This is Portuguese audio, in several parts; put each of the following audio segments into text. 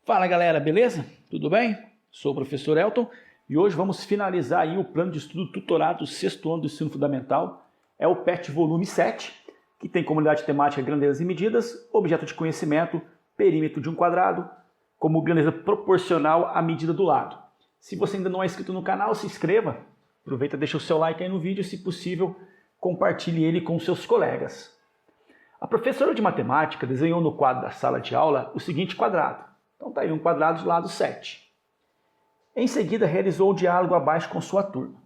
Fala galera, beleza? Tudo bem? Sou o professor Elton e hoje vamos finalizar aí o plano de estudo tutorado do sexto ano do ensino fundamental. É o PET volume 7, que tem como unidade temática grandezas e medidas, objeto de conhecimento, perímetro de um quadrado, como grandeza proporcional à medida do lado. Se você ainda não é inscrito no canal, se inscreva, aproveita e deixa o seu like aí no vídeo e, se possível, compartilhe ele com seus colegas. A professora de matemática desenhou no quadro da sala de aula o seguinte quadrado. Então está aí um quadrado de lado 7. Em seguida, realizou um diálogo abaixo com sua turma.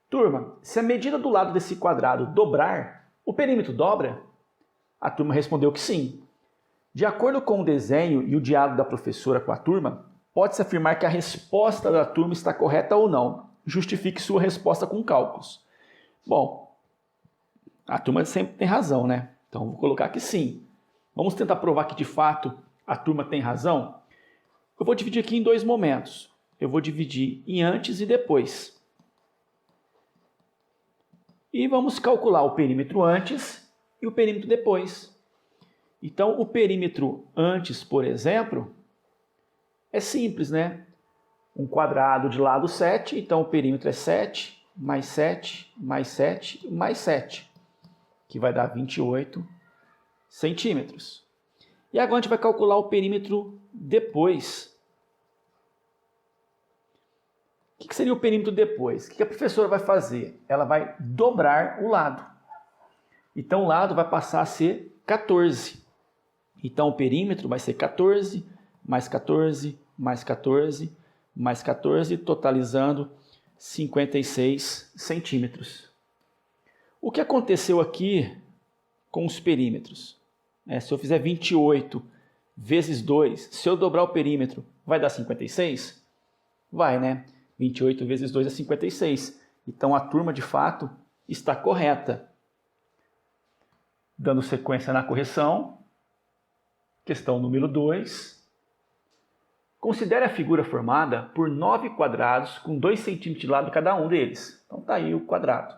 Turma, se a medida do lado desse quadrado dobrar, o perímetro dobra? A turma respondeu que sim. De acordo com o desenho e o diálogo da professora com a turma, pode-se afirmar que a resposta da turma está correta ou não. Justifique sua resposta com cálculos. Bom, a turma sempre tem razão, né? Então vou colocar que sim. Vamos tentar provar que de fato a turma tem razão? Eu vou dividir aqui em dois momentos. Eu vou dividir em antes e depois. E vamos calcular o perímetro antes e o perímetro depois. Então, o perímetro antes, por exemplo, é simples, né? Um quadrado de lado 7, então o perímetro é 7, mais 7, mais 7, mais 7, que vai dar 28 centímetros. E agora a gente vai calcular o perímetro depois. O que seria o perímetro depois? O que a professora vai fazer? Ela vai dobrar o lado. Então o lado vai passar a ser 14. Então o perímetro vai ser 14, mais 14, mais 14, mais 14, totalizando 56 centímetros. O que aconteceu aqui com os perímetros? Se eu fizer 28 vezes 2, se eu dobrar o perímetro, vai dar 56? Vai, né? 28 vezes 2 é 56. Então a turma, de fato, está correta. Dando sequência na correção, questão número 2. Considere a figura formada por 9 quadrados com 2 centímetros de lado cada um deles. Então está aí o quadrado.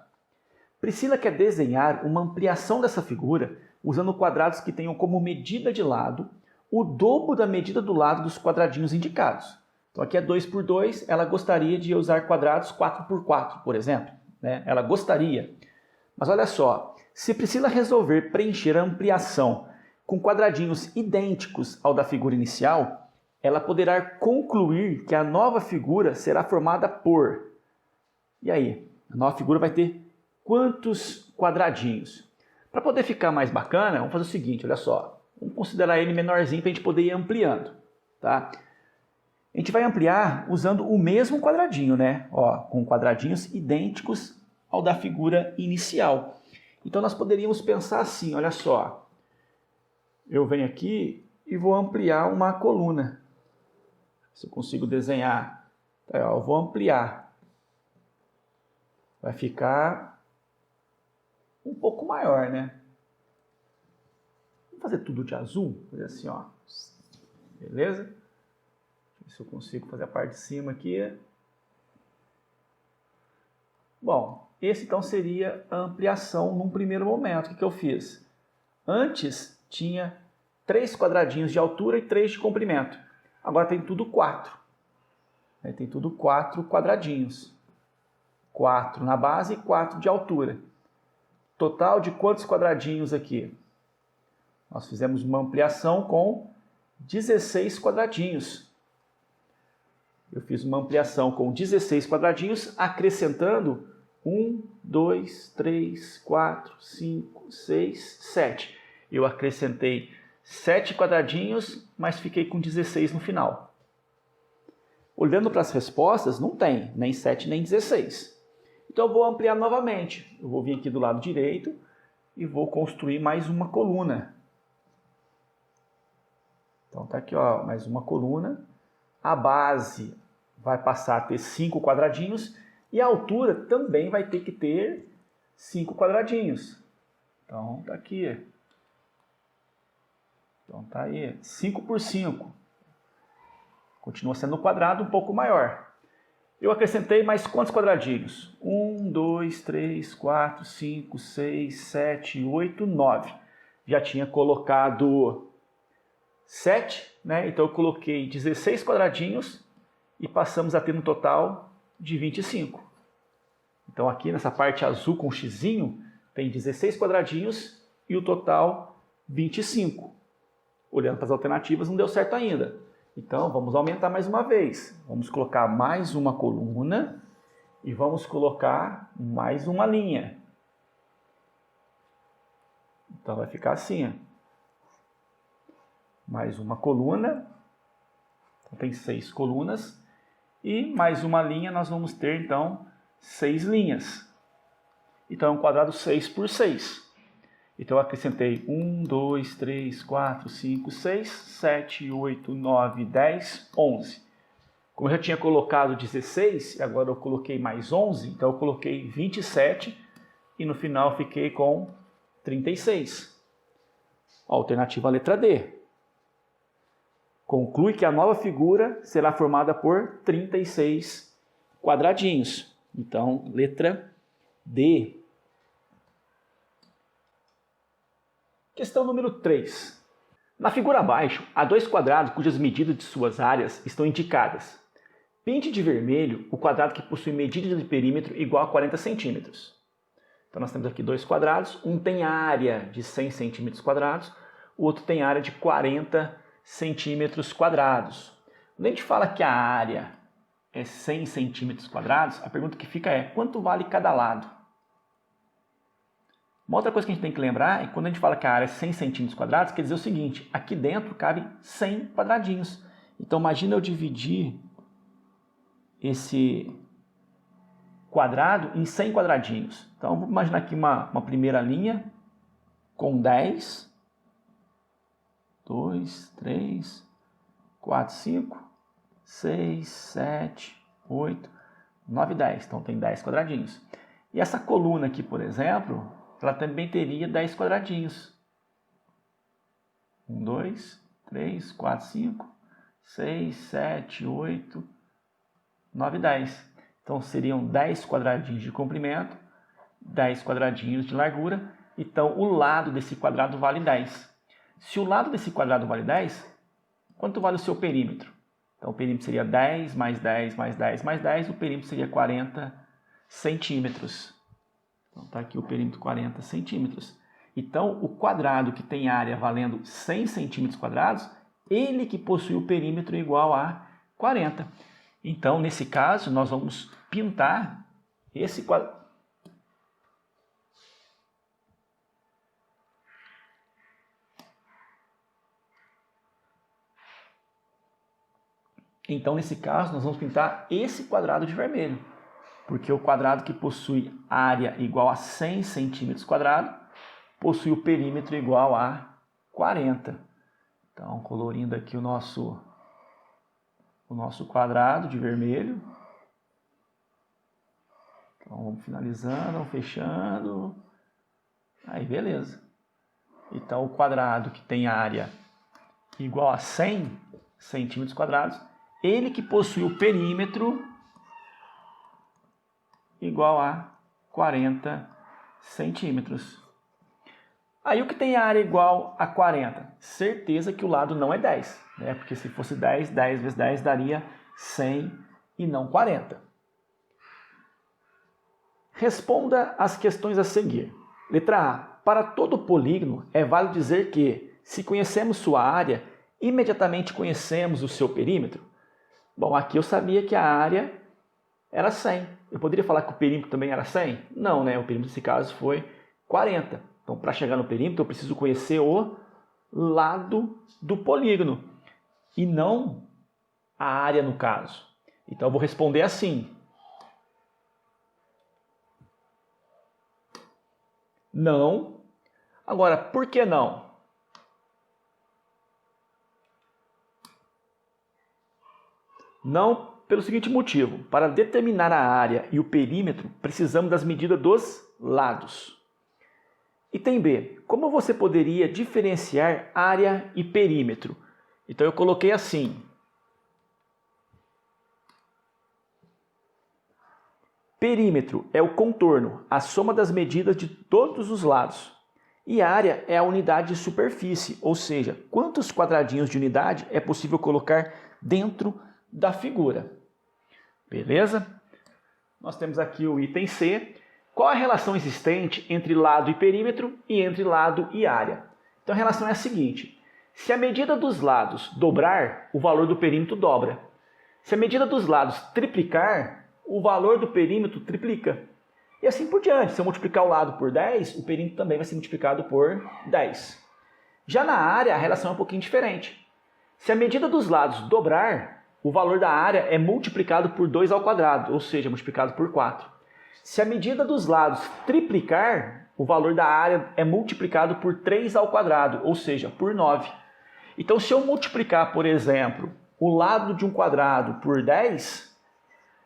Priscila quer desenhar uma ampliação dessa figura usando quadrados que tenham como medida de lado o dobro da medida do lado dos quadradinhos indicados. Então aqui é 2 por 2, ela gostaria de usar quadrados 4 por 4, por exemplo. Né? Ela gostaria. Mas olha só, se Priscila resolver preencher a ampliação com quadradinhos idênticos ao da figura inicial, ela poderá concluir que a nova figura será formada por... E aí? A nova figura vai ter quantos quadradinhos? Para poder ficar mais bacana, vamos fazer o seguinte, olha só. Vamos considerar ele menorzinho para a gente poder ir ampliando. Tá? A gente vai ampliar usando o mesmo quadradinho, né? Ó, com quadradinhos idênticos ao da figura inicial. Então nós poderíamos pensar assim, olha só. Eu venho aqui e vou ampliar uma coluna. Se eu consigo desenhar, tá, ó, eu vou ampliar. Vai ficar um pouco maior, né? Vamos fazer tudo de azul, fazer assim, ó. Beleza? Deixa eu ver se eu consigo fazer a parte de cima aqui. Bom, esse então seria a ampliação num primeiro momento. O que eu fiz? Antes tinha 3 quadradinhos de altura e 3 de comprimento. Agora tem tudo 4. Tem tudo 4 quadradinhos. 4 na base e 4 de altura. Total de quantos quadradinhos aqui? Nós fizemos uma ampliação com 16 quadradinhos. Eu fiz uma ampliação com 16 quadradinhos, acrescentando 1, 2, 3, 4, 5, 6, 7. Eu acrescentei 7 quadradinhos, mas fiquei com 16 no final. Olhando para as respostas, não tem nem 7 nem 16. Então eu vou ampliar novamente. Eu vou vir aqui do lado direito e vou construir mais uma coluna. Então está aqui, ó, mais uma coluna. A base vai passar a ter 5 quadradinhos e a altura também vai ter que ter 5 quadradinhos. Então está aqui. Então está aí, 5 por 5. Continua sendo um quadrado um pouco maior. Eu acrescentei mais quantos quadradinhos? 1, 2, 3, 4, 5, 6, 7, 8, 9. Já tinha colocado 7, né? Então eu coloquei 16 quadradinhos e passamos a ter um total de 25. Então aqui nessa parte azul com xizinho, tem 16 quadradinhos e o total 25. Olhando para as alternativas não deu certo ainda. Então vamos aumentar mais uma vez. Vamos colocar mais uma coluna e vamos colocar mais uma linha. Então vai ficar assim, ó. Mais uma coluna, então tem 6 colunas, e mais uma linha nós vamos ter então 6 linhas. Então é um quadrado 6 por 6. Então eu acrescentei 1, 2, 3, 4, 5, 6, 7, 8, 9, 10, 11. Como eu já tinha colocado 16, e agora eu coloquei mais 11, então eu coloquei 27 e no final fiquei com 36. Alternativa letra D. Conclui que a nova figura será formada por 36 quadradinhos. Então, letra D. Questão número 3. Na figura abaixo, há 2 quadrados cujas medidas de suas áreas estão indicadas. Pinte de vermelho o quadrado que possui medida de perímetro igual a 40 centímetros. Então, nós temos aqui 2 quadrados. Um tem área de 100 centímetros quadrados, o outro tem área de 40 centímetros quadrados. Quando a gente fala que a área é 100 centímetros quadrados, a pergunta que fica é: quanto vale cada lado? Uma outra coisa que a gente tem que lembrar é que quando a gente fala que a área é 100 centímetros quadrados, quer dizer o seguinte: aqui dentro cabe 100 quadradinhos. Então, imagina eu dividir esse quadrado em 100 quadradinhos. Então, vamos imaginar aqui uma primeira linha com 10, 2, 3, 4, 5, 6, 7, 8, 9, 10. Então, tem 10 quadradinhos. E essa coluna aqui, por exemplo, ela também teria 10 quadradinhos. 1, 2, 3, 4, 5, 6, 7, 8, 9, 10. Então, seriam 10 quadradinhos de comprimento, 10 quadradinhos de largura. Então, o lado desse quadrado vale 10. Se o lado desse quadrado vale 10, quanto vale o seu perímetro? Então, o perímetro seria 10 mais 10 mais 10 mais 10. O perímetro seria 40 centímetros. Então, está aqui o perímetro 40 centímetros. Então, o quadrado que tem área valendo 100 centímetros quadrados, ele que possui o perímetro igual a 40. Então, nesse caso, nós vamos pintar esse quadrado. Então, nesse caso, nós vamos pintar esse quadrado de vermelho, porque o quadrado que possui área igual a 100 centímetros quadrados possui o perímetro igual a 40. Então, colorindo aqui o nosso quadrado de vermelho. Então, vamos finalizando, vamos fechando. Aí, beleza. Então, o quadrado que tem área igual a 100 centímetros quadrados, ele que possui o perímetro igual a 40 centímetros. Aí o que tem área igual a 40? Certeza que o lado não é 10, né? Porque se fosse 10, 10 vezes 10 daria 100 e não 40. Responda as questões a seguir. Letra A. Para todo polígono, é válido dizer que, se conhecemos sua área, imediatamente conhecemos o seu perímetro? Bom, aqui eu sabia que a área era 100. Eu poderia falar que o perímetro também era 100? Não, né? O perímetro nesse caso foi 40. Então, para chegar no perímetro, eu preciso conhecer o lado do polígono e não a área no caso. Então, eu vou responder assim. Não. Agora, por que não? Não pelo seguinte motivo. Para determinar a área e o perímetro, precisamos das medidas dos lados. Item B. Como você poderia diferenciar área e perímetro? Então, eu coloquei assim. Perímetro é o contorno, a soma das medidas de todos os lados. E área é a unidade de superfície, ou seja, quantos quadradinhos de unidade é possível colocar dentro da figura. Beleza? Nós temos aqui o item C. Qual a relação existente entre lado e perímetro e entre lado e área? Então a relação é a seguinte: se a medida dos lados dobrar, o valor do perímetro dobra. Se a medida dos lados triplicar, o valor do perímetro triplica. E assim por diante. Se eu multiplicar o lado por 10, o perímetro também vai ser multiplicado por 10. Já na área, a relação é um pouquinho diferente. Se a medida dos lados dobrar, o valor da área é multiplicado por 2 ao quadrado, ou seja, multiplicado por 4. Se a medida dos lados triplicar, o valor da área é multiplicado por 3 ao quadrado, ou seja, por 9. Então, se eu multiplicar, por exemplo, o lado de um quadrado por 10,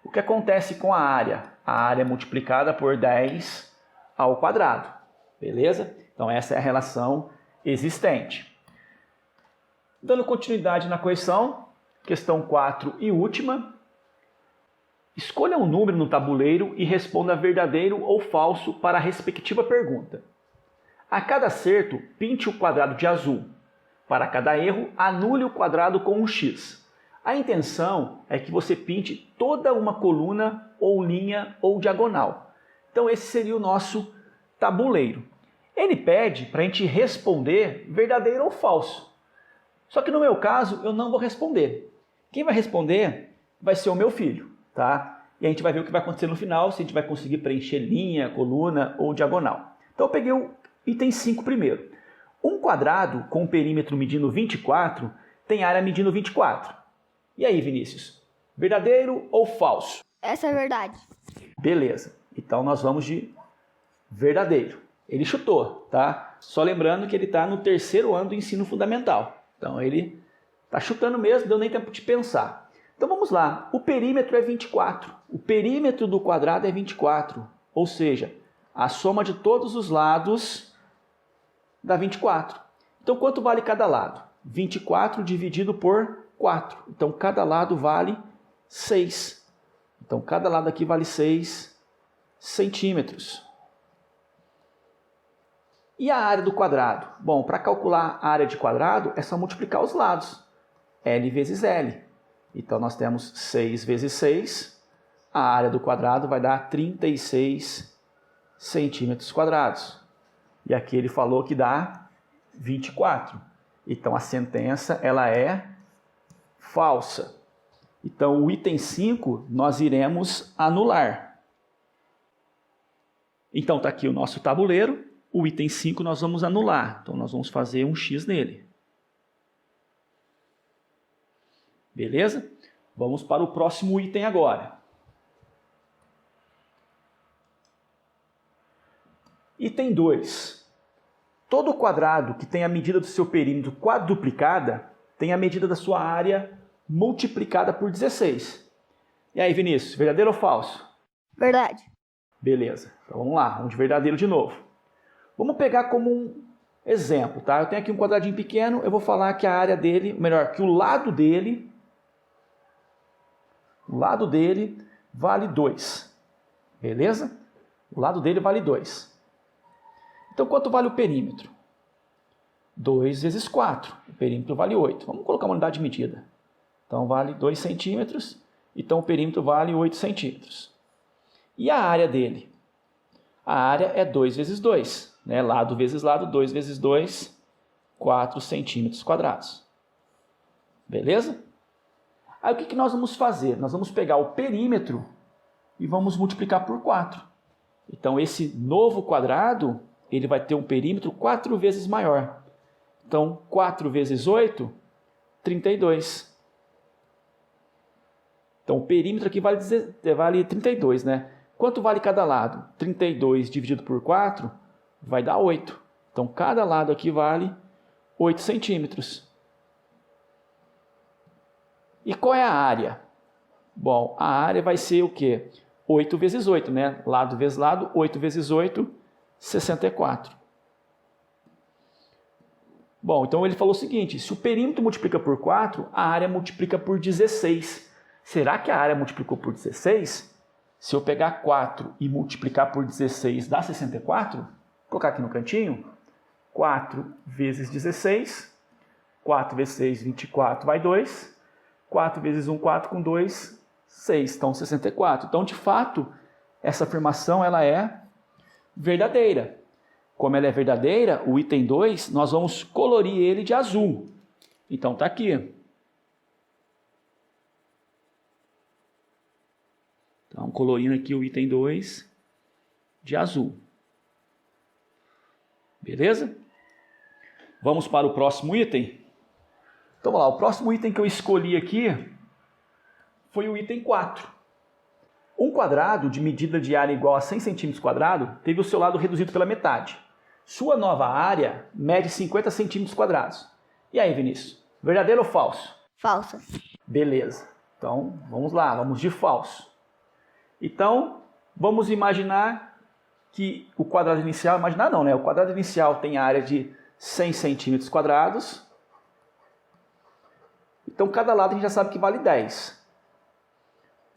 o que acontece com a área? A área é multiplicada por 10 ao quadrado. Beleza? Então, essa é a relação existente. Dando continuidade na questão, questão 4 e última. Escolha um número no tabuleiro e responda verdadeiro ou falso para a respectiva pergunta. A cada acerto, pinte o quadrado de azul. Para cada erro, anule o quadrado com um X. A intenção é que você pinte toda uma coluna ou linha ou diagonal. Então esse seria o nosso tabuleiro. Ele pede para a gente responder verdadeiro ou falso. Só que no meu caso eu não vou responder. Quem vai responder vai ser o meu filho, tá? E a gente vai ver o que vai acontecer no final, se a gente vai conseguir preencher linha, coluna ou diagonal. Então eu peguei o item 5 primeiro. Um quadrado com perímetro medindo 24 tem área medindo 24. E aí, Vinícius? Verdadeiro ou falso? Essa é verdade. Beleza. Então nós vamos de verdadeiro. Ele chutou, tá? Só lembrando que ele está no 3º ano do ensino fundamental. Então ele está chutando mesmo, não deu nem tempo de pensar. Então vamos lá. O perímetro é 24. O perímetro do quadrado é 24. Ou seja, a soma de todos os lados dá 24. Então quanto vale cada lado? 24 dividido por 4. Então, cada lado vale 6. Então, cada lado aqui vale 6 centímetros. E a área do quadrado? Bom, para calcular a área de quadrado, é só multiplicar os lados. L vezes L. Então, nós temos 6 vezes 6. A área do quadrado vai dar 36 centímetros quadrados. E aqui ele falou que dá 24. Então, a sentença ela é falsa. Então, o item 5 nós iremos anular. Então, está aqui o nosso tabuleiro. O item 5 nós vamos anular. Então, nós vamos fazer um X nele. Beleza? Vamos para o próximo item agora. Item 2. Todo quadrado que tem a medida do seu perímetro quadruplicada tem a medida da sua área multiplicada por 16. E aí, Vinícius, verdadeiro ou falso? Verdade. Beleza. Então vamos lá, vamos de verdadeiro de novo. Vamos pegar como um exemplo, tá? Eu tenho aqui um quadradinho pequeno, eu vou falar que a área dele, melhor, que o lado dele vale 2. Beleza? O lado dele vale 2. Então, quanto vale o perímetro? 2 vezes 4. O perímetro vale 8. Vamos colocar uma unidade de medida. Então, vale 2 centímetros. Então, o perímetro vale 8 centímetros. E a área dele? A área é 2 vezes 2. Né? Lado vezes lado, 2 vezes 2, 4 centímetros quadrados. Beleza? Aí, o que nós vamos fazer? Nós vamos pegar o perímetro e vamos multiplicar por 4. Então, esse novo quadrado, ele vai ter um perímetro 4 vezes maior. Então, 4 vezes 8, 32. Então, o perímetro aqui vale 32, né? Quanto vale cada lado? 32 dividido por 4 vai dar 8. Então, cada lado aqui vale 8 centímetros. E qual é a área? Bom, a área vai ser o quê? 8 vezes 8, né? Lado vezes lado, 8 vezes 8, 64. Bom, então ele falou o seguinte, se o perímetro multiplica por 4, a área multiplica por 16. Será que a área multiplicou por 16? Se eu pegar 4 e multiplicar por 16 dá 64? Vou colocar aqui no cantinho. 4 vezes 16. 4 vezes 6, 24, vai 2. 4 vezes 1, 4, com 2, 6. Então, 64. Então, de fato, essa afirmação ela é verdadeira. Como ela é verdadeira, o item 2, nós vamos colorir ele de azul. Então, está aqui. Então, colorindo aqui o item 2 de azul. Beleza? Vamos para o próximo item. Então, vamos lá. O próximo item que eu escolhi aqui foi o item 4. Um quadrado de medida de área igual a 100 cm² teve o seu lado reduzido pela metade. Sua nova área mede 50 cm². E aí, Vinícius? Verdadeiro ou falso? Falso. Beleza. Então, vamos lá. Vamos de falso. Então, vamos imaginar que o quadrado inicial... Imaginar não, né? O quadrado inicial tem área de 100 cm². Então, cada lado a gente já sabe que vale 10.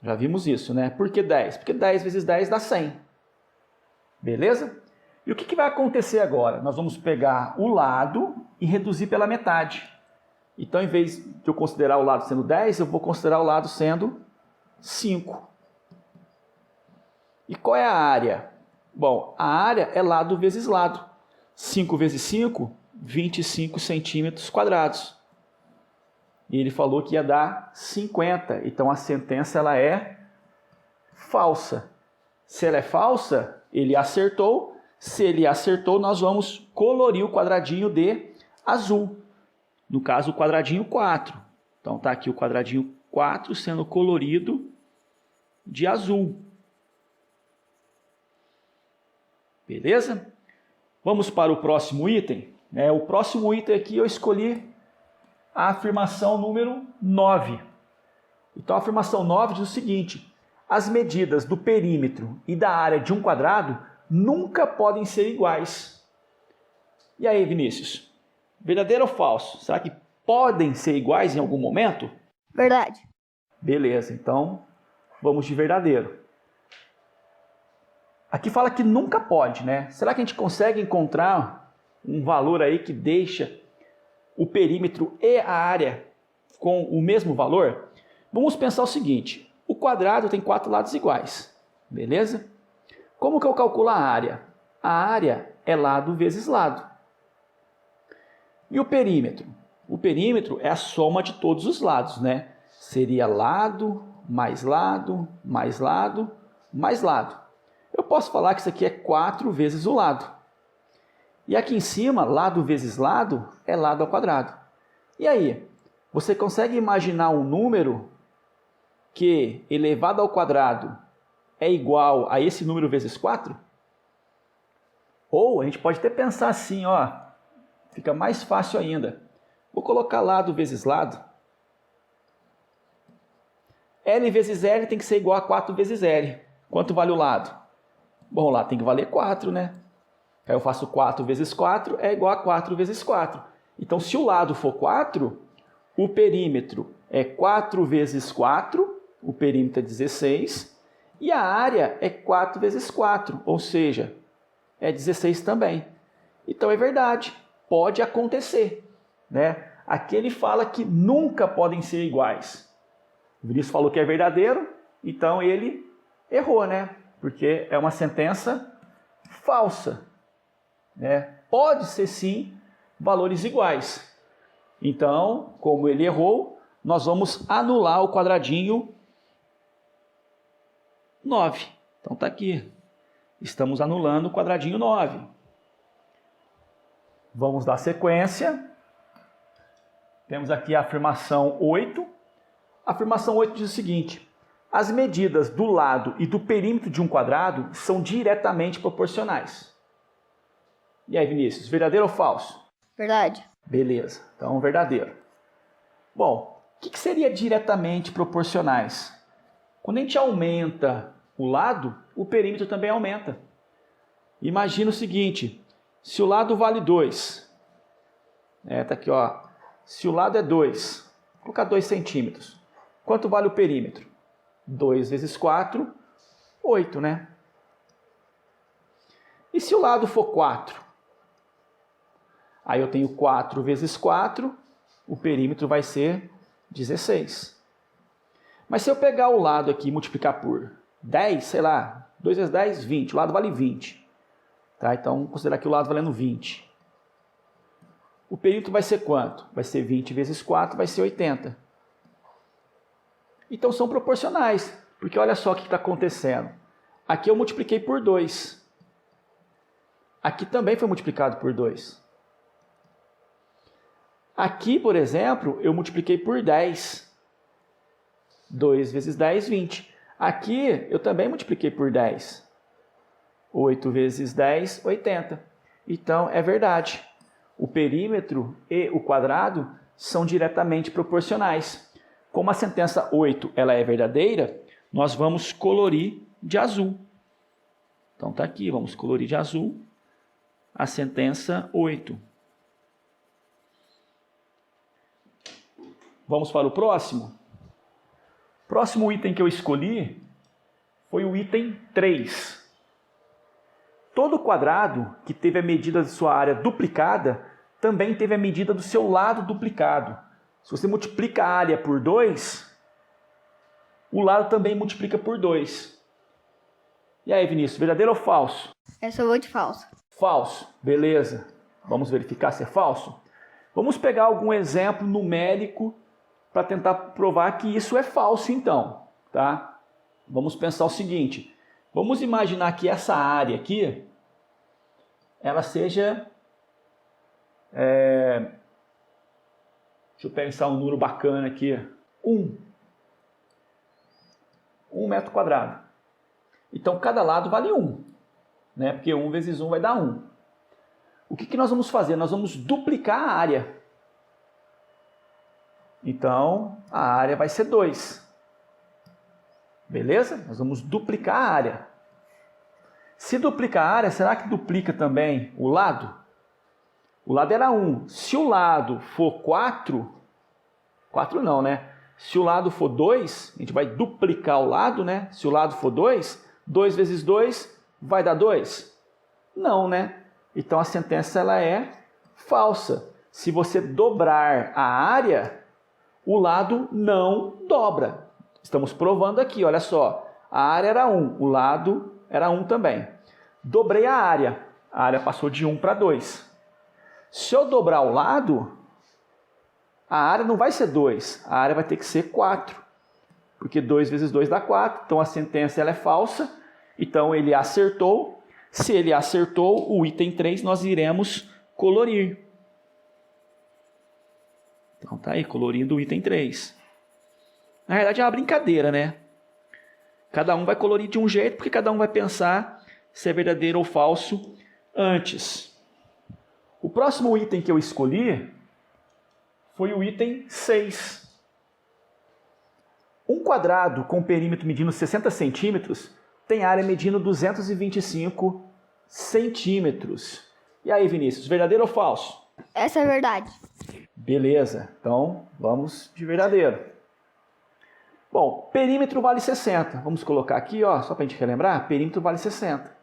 Já vimos isso, né? Por que 10? Porque 10 vezes 10 dá 100. Beleza? E o que vai acontecer agora? Nós vamos pegar o lado e reduzir pela metade. Então, em vez de eu considerar o lado sendo 10, eu vou considerar o lado sendo 5. E qual é a área? Bom, a área é lado vezes lado. 5 vezes 5, 25 cm². E ele falou que ia dar 50. Então a sentença ela é falsa. Se ela é falsa, ele acertou. Se ele acertou, nós vamos colorir o quadradinho de azul. No caso, o quadradinho 4. Então está aqui o quadradinho 4 sendo colorido de azul. Beleza? Vamos para o próximo item. O próximo item aqui eu escolhi a afirmação número 9. Então a afirmação 9 diz o seguinte: as medidas do perímetro e da área de um quadrado nunca podem ser iguais. E aí, Vinícius? Verdadeiro ou falso? Será que podem ser iguais em algum momento? Verdade. Beleza, então vamos de verdadeiro. Aqui fala que nunca pode, né? Será que a gente consegue encontrar um valor aí que deixa o perímetro e a área com o mesmo valor? Vamos pensar o seguinte: o quadrado tem 4 lados iguais, beleza? Como que eu calculo a área? A área é lado vezes lado. E o perímetro? O perímetro é a soma de todos os lados, né? Seria lado, mais lado, mais lado, mais lado. Eu posso falar que isso aqui é 4 vezes o lado. E aqui em cima, lado vezes lado é lado ao quadrado. E aí, você consegue imaginar um número que elevado ao quadrado é igual a esse número vezes 4? Ou a gente pode até pensar assim, ó, fica mais fácil ainda. Vou colocar lado vezes lado. L vezes L tem que ser igual a 4 vezes L. Quanto vale o lado? Bom, lá tem que valer 4, né? Aí eu faço 4 vezes 4 é igual a 4 vezes 4. Então, se o lado for 4, o perímetro é 4 vezes 4, o perímetro é 16, e a área é 4 vezes 4, ou seja, é 16 também. Então, é verdade, pode acontecer, né? Aqui ele fala que nunca podem ser iguais. O Vinícius falou que é verdadeiro, então ele errou, né? Porque é uma sentença falsa. Pode ser sim valores iguais. Então, como ele errou, nós vamos anular o quadradinho 9. Então está aqui. Estamos anulando o quadradinho 9. Vamos dar sequência. Temos aqui a afirmação 8. A afirmação 8 diz o seguinte: as medidas do lado e do perímetro de um quadrado são diretamente proporcionais. E aí, Vinícius, verdadeiro ou falso? Verdade. Beleza, então verdadeiro. Bom, o que seria diretamente proporcionais? Quando a gente aumenta o lado, o perímetro também aumenta. Imagina o seguinte: se o lado vale 2, tá aqui, ó. Se o lado é 2, vou colocar 2 centímetros. Quanto vale o perímetro? 2 vezes 4, 8, né? E se o lado for 4? Aí eu tenho 4 vezes 4, o perímetro vai ser 16. Mas se eu pegar o lado aqui e multiplicar por 10, sei lá, 2 vezes 10, 20. O lado vale 20. Tá? Então, vamos considerar aqui o lado valendo 20. O perímetro vai ser quanto? Vai ser 20 vezes 4, vai ser 80. Então, são proporcionais. Porque olha só o que está acontecendo. Aqui eu multipliquei por 2. Aqui também foi multiplicado por 2. Aqui, por exemplo, eu multipliquei por 10. 2 vezes 10, 20. Aqui eu também multipliquei por 10. 8 vezes 10, 80. Então, é verdade. O perímetro e o quadrado são diretamente proporcionais. Como a sentença 8 ela é verdadeira, nós vamos colorir de azul. Então, está aqui, vamos colorir de azul a sentença 8. Vamos para o próximo? O próximo item que eu escolhi foi o item 3. Todo quadrado que teve a medida de sua área duplicada também teve a medida do seu lado duplicado. Se você multiplica a área por 2, o lado também multiplica por 2. E aí, Vinícius, verdadeiro ou falso? Essa eu vou de falso. Falso, beleza. Vamos verificar se é falso? Vamos pegar algum exemplo numérico para tentar provar que isso é falso, então. Tá? Vamos pensar o seguinte. Vamos imaginar que essa área aqui, ela seja... deixa eu pensar um número bacana aqui. 1 metro quadrado. Então, cada lado vale 1. Né? Porque 1 vezes 1 vai dar 1. O que nós vamos fazer? Nós vamos duplicar a área. Então, a área vai ser 2. Beleza? Nós vamos duplicar a área. Se duplicar a área, será que duplica também o lado? O lado era 1. Se o lado for 4, 4 não, né? Se o lado for 2, a gente vai duplicar o lado, né? Se o lado for 2, 2 vezes 2 vai dar 2? Não, né? Então, a sentença ela é falsa. Se você dobrar a área, o lado não dobra. Estamos provando aqui, olha só. A área era 1, o lado era 1 também. Dobrei a área passou de 1 para 2. Se eu dobrar o lado, a área não vai ser 2, a área vai ter que ser 4. Porque 2 vezes 2 dá 4, então a sentença ela é falsa. Então ele acertou. Se ele acertou, o item 3 nós iremos colorir. Então tá aí, colorindo o item 3. Na verdade é uma brincadeira, né? Cada um vai colorir de um jeito, porque cada um vai pensar se é verdadeiro ou falso antes. O próximo item que eu escolhi foi o item 6. Um quadrado com perímetro medindo 60 centímetros tem área medindo 225 centímetros. E aí, Vinícius, verdadeiro ou falso? Essa é verdade. Beleza, então vamos de verdadeiro. Bom, perímetro vale 60. Vamos colocar aqui, ó, só para a gente relembrar, perímetro vale 60.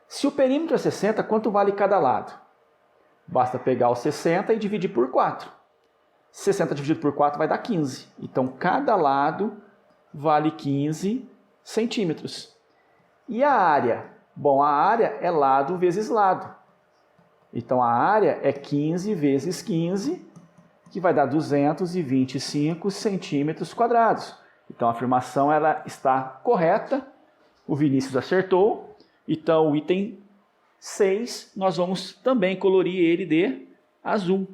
Se o perímetro é 60, quanto vale cada lado? Basta pegar o 60 e dividir por 4. 60 dividido por 4 vai dar 15. Então, cada lado vale 15 centímetros. E a área? Bom, a área é lado vezes lado. Então, a área é 15 vezes 15, que vai dar 225 centímetros quadrados. Então, a afirmação ela está correta. O Vinícius acertou. Então, o item 6, nós vamos também colorir ele de azul.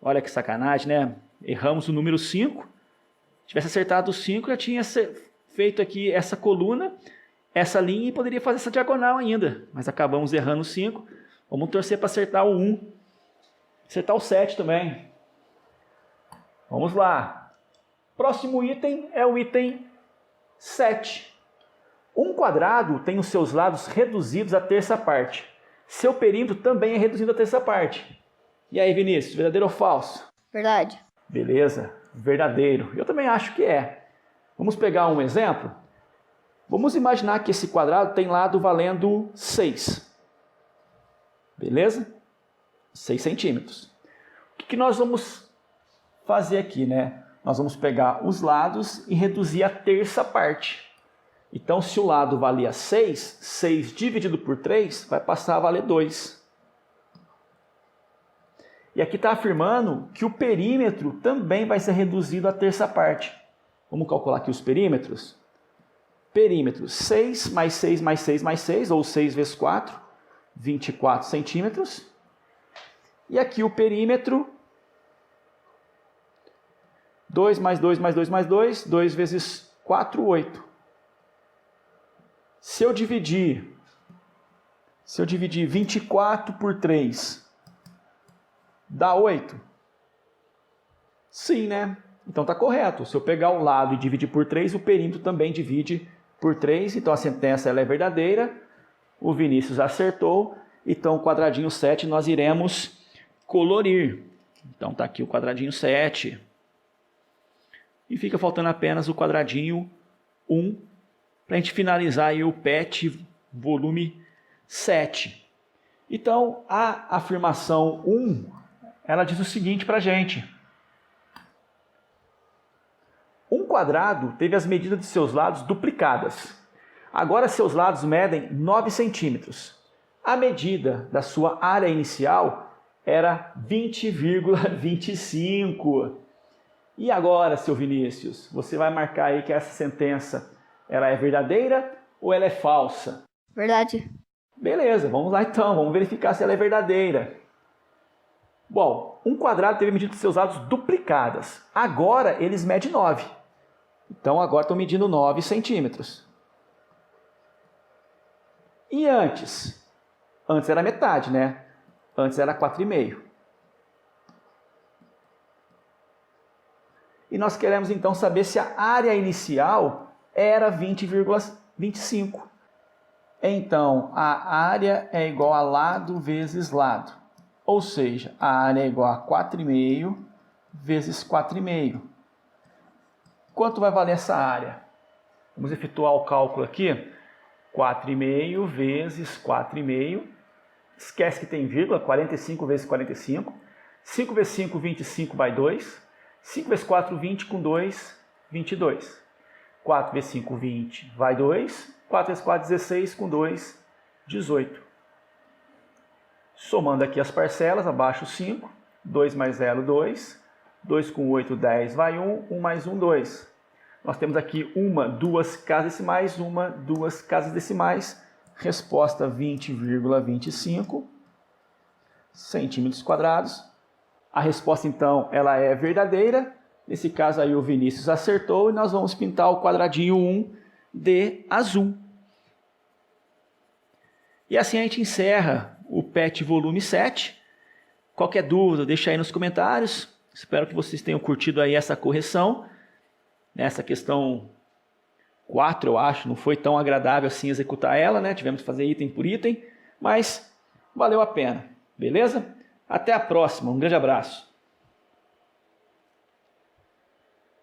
Olha que sacanagem, né? Erramos o número 5. Se tivesse acertado o 5, já tinha feito aqui essa coluna, essa linha e poderia fazer essa diagonal ainda. Mas acabamos errando o 5. Vamos torcer para acertar o 1. Acertar o 7 também. Vamos lá. Próximo item é o item 7. Um quadrado tem os seus lados reduzidos a terça parte. Seu perímetro também é reduzido a terça parte. E aí, Vinícius, verdadeiro ou falso? Verdade. Beleza, verdadeiro. Eu também acho que é. Vamos pegar um exemplo? Vamos imaginar que esse quadrado tem lado valendo 6. Beleza? 6 centímetros. O que nós vamos fazer aqui, né? Nós vamos pegar os lados e reduzir a terça parte. Então, se o lado valia 6, 6 dividido por 3 vai passar a valer 2. E aqui está afirmando que o perímetro também vai ser reduzido a terça parte. Vamos calcular aqui os perímetros. Perímetro 6 mais 6 mais 6 mais 6, ou 6 vezes 4, 24 centímetros. E aqui o perímetro 2 mais 2 mais 2 mais 2, 2 vezes 4, 8. Se eu dividir 24 por 3, dá 8? Sim, né? Então está correto. Se eu pegar o lado e dividir por 3, o perímetro também divide por 3. Então a sentença ela é verdadeira. O Vinícius acertou. Então o quadradinho 7 nós iremos colorir. Então está aqui o quadradinho 7. E fica faltando apenas o quadradinho 1 para a gente finalizar aí o PET volume 7. Então a afirmação 1 ela diz o seguinte para a gente. Um quadrado teve as medidas de seus lados duplicadas. Agora seus lados medem 9 centímetros. A medida da sua área inicial era 20,25. E agora, seu Vinícius, você vai marcar aí que essa sentença ela é verdadeira ou ela é falsa? Verdade. Beleza, vamos lá então, vamos verificar se ela é verdadeira. Bom, um quadrado teve medidas de seus lados duplicadas. Agora eles medem 9. Então agora estão medindo 9 centímetros. E antes? Antes era metade, né? Antes era 4,5. E nós queremos então saber se a área inicial era 20,25. Então a área é igual a lado vezes lado. Ou seja, a área é igual a 4,5 vezes 4,5. Quanto vai valer essa área? Vamos efetuar o cálculo aqui. 4,5 vezes 4,5. Esquece que tem vírgula. 45 vezes 45. 5 vezes 5, 25 vai 2. 5 vezes 4, 20 com 2, 22. 4 vezes 5, 20 vai 2. 4 vezes 4, 16 com 2, 18. Somando aqui as parcelas, abaixo 5. 2 mais 0, 2. 2 com 8, 10 vai 1. 1 mais 1, 2. Nós temos aqui 2 casas decimais, 2 casas decimais. Resposta 20,25 centímetros quadrados. A resposta, então, ela é verdadeira. Nesse caso aí o Vinícius acertou e nós vamos pintar o quadradinho 1 de azul. E assim a gente encerra o PET volume 7. Qualquer dúvida, deixa aí nos comentários. Espero que vocês tenham curtido aí essa correção. Nessa questão 4, eu acho, não foi tão agradável assim executar ela, né? Tivemos que fazer item por item, mas valeu a pena, beleza? Até a próxima, um grande abraço.